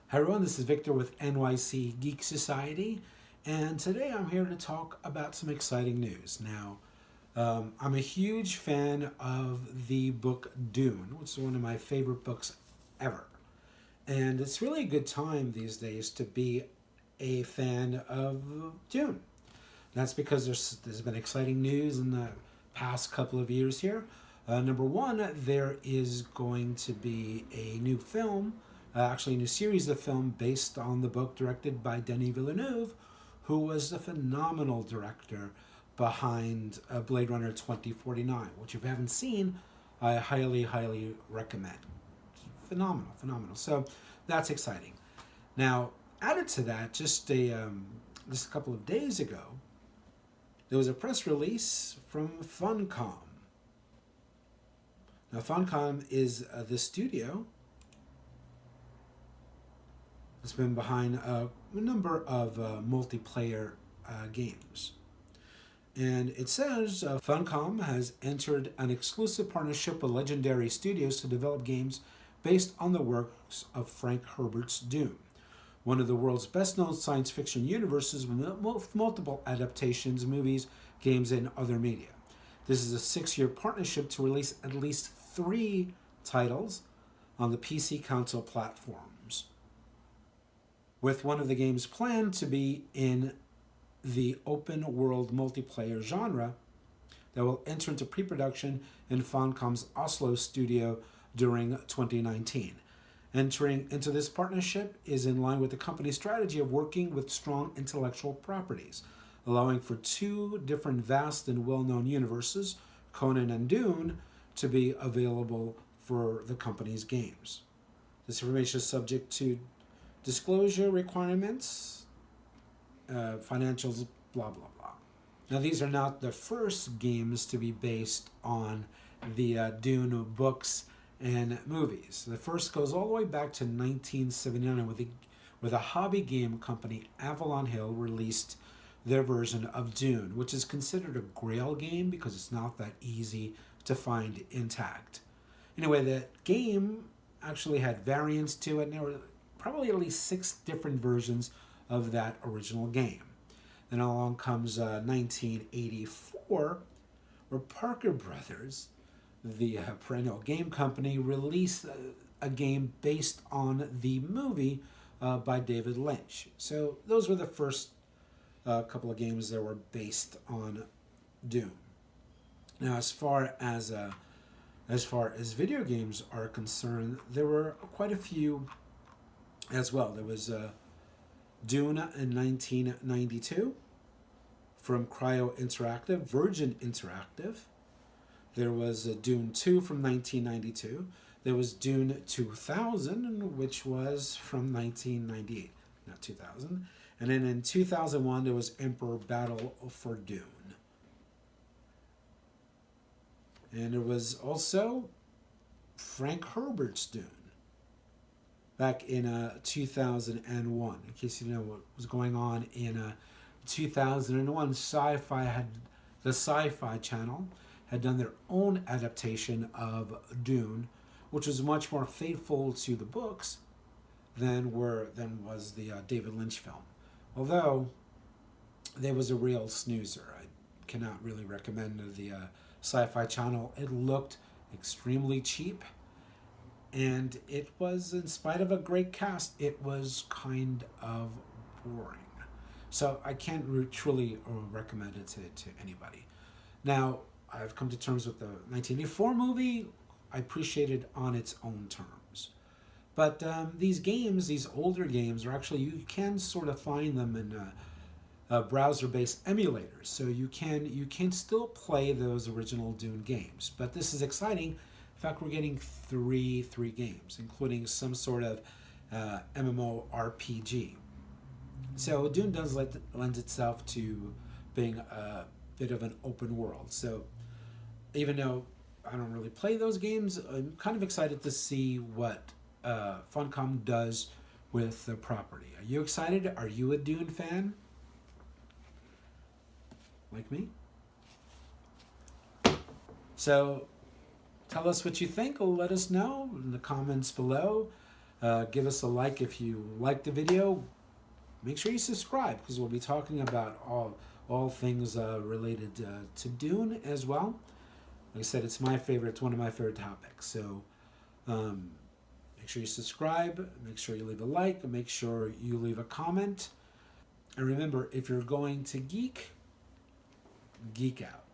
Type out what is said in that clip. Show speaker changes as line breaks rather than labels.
Hi everyone, this is Victor with NYC Geek Society, and today I'm here to talk about some exciting news. Now, I'm a huge fan of the book Dune, which is one of my favorite books ever. And it's really a good time these days to be a fan of Dune. That's because there's been exciting news in the past couple of years here. Number one, there is going to be a new film, actually a new series of film based on the book directed by Denis Villeneuve, who was the phenomenal director behind Blade Runner 2049, which if you haven't seen, I highly, highly recommend. Phenomenal, phenomenal. So that's exciting. Now, added to that, just a couple of days ago, there was a press release from Funcom. Now, Funcom is the studio that's been behind a number of multiplayer games. And it says Funcom has entered an exclusive partnership with Legendary Studios to develop games based on the works of Frank Herbert's Dune, one of the world's best-known science fiction universes with multiple adaptations, movies, games, and other media. This is a 6-year partnership to release at least 3 titles on the PC console platforms, with one of the games planned to be in the open world multiplayer genre that will enter into pre-production in Funcom's Oslo studio during 2019. Entering into this partnership is in line with the company's strategy of working with strong intellectual properties, allowing for 2 different vast and well-known universes, Conan and Dune, to be available for the company's games. This information is subject to disclosure requirements, financials, blah, blah, blah. Now, these are not the first games to be based on the Dune books and movies. The first goes all the way back to 1979 with a hobby game company, Avalon Hill, released their version of Dune, which is considered a grail game because it's not that easy to find intact. Anyway, the game actually had variants to it, and there were probably at least 6 different versions of that original game. Then along comes 1984, where Parker Brothers, the perennial game company, released a game based on the movie by David Lynch. So those were the first couple of games that were based on Dune. Now, as far as video games are concerned, there were quite a few as well. There was Dune in 1992 from Cryo Interactive, Virgin Interactive. There was Dune 2 from 1992. There was Dune 2000, which was from 1998, not 2000. And then in 2001, there was Emperor Battle for Dune. And there was also Frank Herbert's Dune back in 2001. In case you know what was going on in 2001, Sci-Fi had the Sci-Fi channel had done their own adaptation of Dune, which was much more faithful to the books than was the David Lynch film. Although there was a real snoozer. I cannot really recommend the Sci-Fi channel. It looked extremely cheap, and it was, in spite of a great cast, it was kind of boring. So I can't truly recommend it to anybody. Now, I've come to terms with the 1984 movie. I appreciate it on its own terms. But these games, these older games, are actually, you can sort of find them in browser-based emulators. So you can still play those original Dune games. But this is exciting. In fact, we're getting three games, including some sort of MMORPG. So Dune does lend itself to being a bit of an open world. So even though I don't really play those games, I'm kind of excited to see what Funcom does with the property. Are you excited? Are you a Dune fan? Like me? So tell us what you think. Let us know in the comments below. Give us a like if you like the video. Make sure you subscribe because we'll be talking about all things related to Dune as well. Like I said, it's my favorite. It's one of my favorite topics. So make sure you subscribe. Make sure you leave a like. Make sure you leave a comment. And remember, if you're going to geek, geek out.